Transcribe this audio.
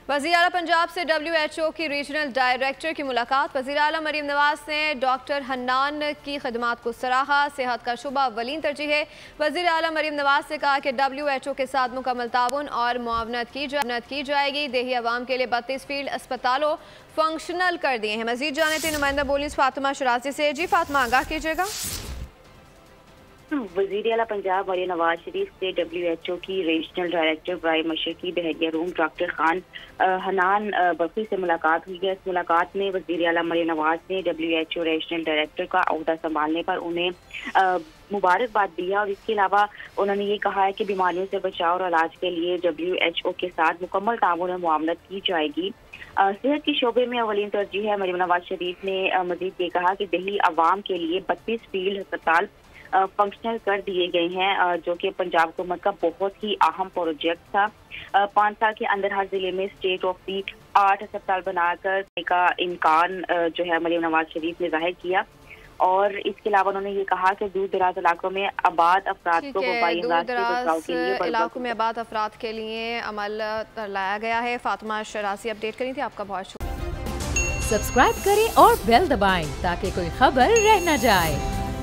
वज़ीर आला पंजाब से WHO की रीजनल डायरेक्टर की मुलाकात। वज़ीर आला मरीम नवाज ने डॉक्टर हन्नान की खदमात को सराहा। सेहत का शुबा अव्वलीन तरजीह है। वज़ीर आला मरीम नवाज से कहा कि WHO के साथ मुकम्मल ताउन और मुआवनत की जाएगी। देही अवाम के लिए 32 फील्ड अस्पतालों फंक्शनल कर दिए हैं। मजीद जाने थे नुमाइंदा बोली फातिमा शराजी से। जी फातिमा, आगाह कीजिएगा। वज़ीर आला पंजाब मरीम नवाज शरीफ से WHO की रीजनल डायरेक्टर बराए मशरकी बहरिया रूम डॉक्टर खान हनान बरकी से मुलाकात हुई है। इस मुलाकात में वज़ीर आला मरीम नवाज ने WHO रीजनल डायरेक्टर का ओहदा संभालने पर उन्हें मुबारकबाद दिया और इसके अलावा उन्होंने ये कहा है कि बीमारियों से बचाव और इलाज के लिए WHO के साथ मुकम्मल ताउन और मुआवनत की जाएगी। सेहत के शोबे में अवलीन तरजीह है। मरीम नवाज शरीफ ने मजीद ये कहा कि दिल्ली अवाम के लिए 32 फील्ड अस्पताल फंक्शनल कर दिए गए हैं, जो कि पंजाब हुकूमत का बहुत ही अहम प्रोजेक्ट था। 5 साल के अंदर हर जिले में स्टेट ऑफ दी 8 अस्पताल बनाकर का इम्कान जो है मरीम नवाज शरीफ ने जाहिर किया। और इसके अलावा उन्होंने ये कहा कि दूर दराज इलाकों में आबाद अफराद को वबाई अमराज से बचाव के लिए इलाकों में आबाद अफराद के लिए अमल लाया गया है। फातिमा शराजी अपडेट करी थी, आपका बहुत शुक्रिया। सब्सक्राइब करें और बेल दबाएं ताकि कोई खबर रह न जाए।